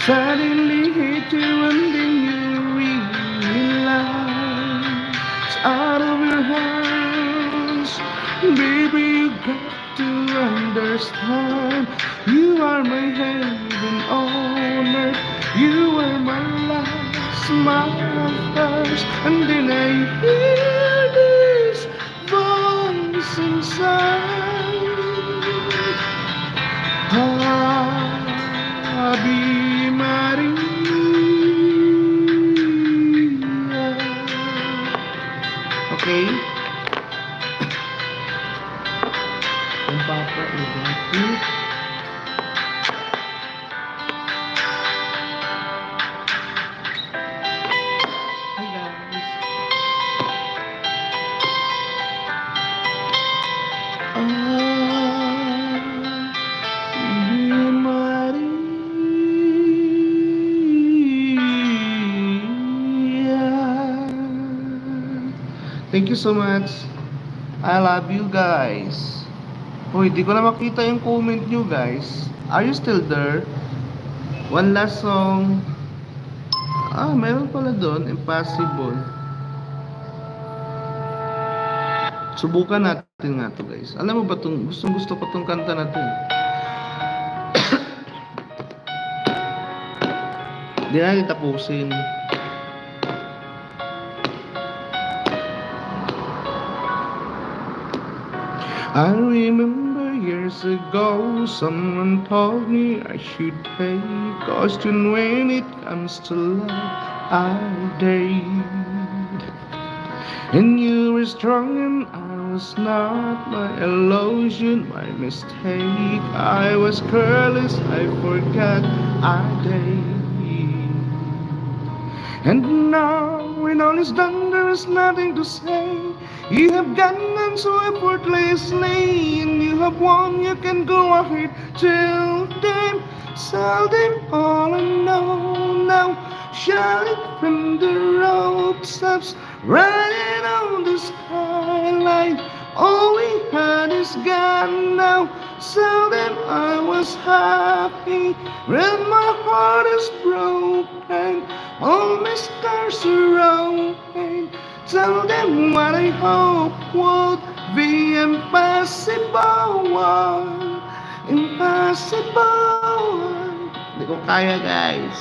Suddenly hit you and then you realize it's out of your hands. Baby, you got to understand. You are my heaven on earth. You were my last, my first. And then I hear this voice inside. Ave Maria. Okay? Ang papa, Hi guys. Ave Maria. Thank you so much. I love you guys. Hoy, di ko na makita yung comment nyo guys. Are you still there? One last song. Meron pala doon. Impossible. Subukan natin nga to guys. Alam mo ba itong, gusto ko itong kanta natin. Di natin tapusin. I remember years ago someone told me I should take caution when it comes to love I date. And you were strong and I was not, my illusion, my mistake. I was careless, I forgot I date. And now when all is done there is nothing to say. You have gotten so effortlessly, and you have won, you can go ahead. Tell them, sell them all I know now. Shout it from the rooftops, riding on the skyline. All we had is gone now. Sell them I was happy, when my heart is broken. All my stars are open. Tell them what I hope would be impossible. Impossible. Hindi ko kaya guys.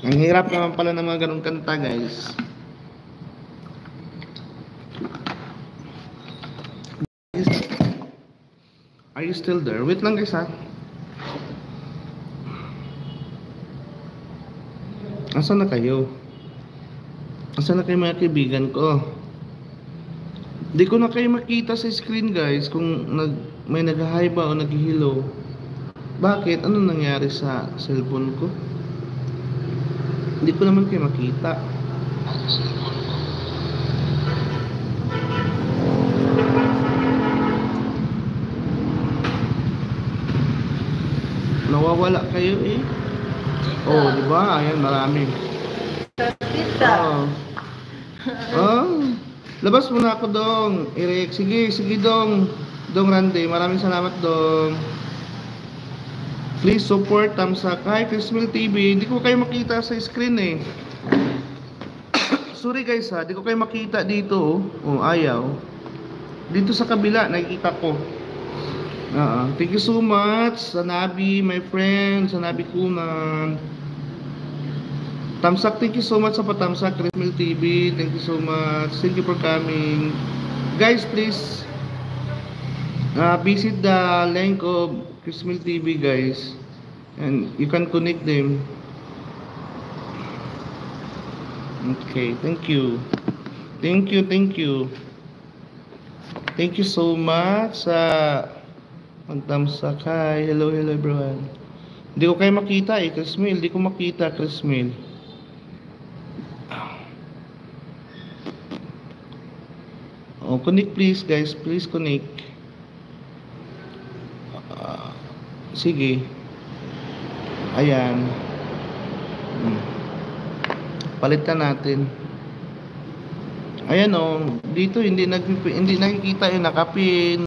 Ang hirap naman pala ng mga ganong kanta guys. Are you still there? Wait lang guys ha. Asan na kayo? Asan na kayo mga kaibigan ko? Di ko na kayo makita sa screen guys kung may nag-hi ba o nag-hello. Bakit? Ano nangyari sa cellphone ko? Hindi ko naman kayo makita. Nawawala kayo eh. Oh, di ba? Ayan, marami. Labas muna ako dong. Eric, sige dong. Dong Randy, maraming salamat dong. Please support, thumbs up. Hi, Chrismil TV. Hindi ko kayo makita sa screen eh. Sorry guys ha, hindi ko kayo makita dito. Oh, ayaw. Dito sa kabila, nakikita ko. Thank you so much, Sanabi, my friend, Sanabi Kunan. Thumbs up, thank you so much sa pa-thumbs up, Chrismil TV. Thank you so much. Thank you for coming. Guys, please visit the link of Chrismil TV, guys. And you can connect them. Okay, thank you. Thank you. Thank you so much sa thumbs up. Hi, hello everyone. Hindi ko kayo makita eh, Chrismil. Hindi ko makita, Chrismil. Oh, connect please guys, please connect. Sige. Ayan. Palitan natin. Ayan oh, dito hindi nakikita yung nakapin.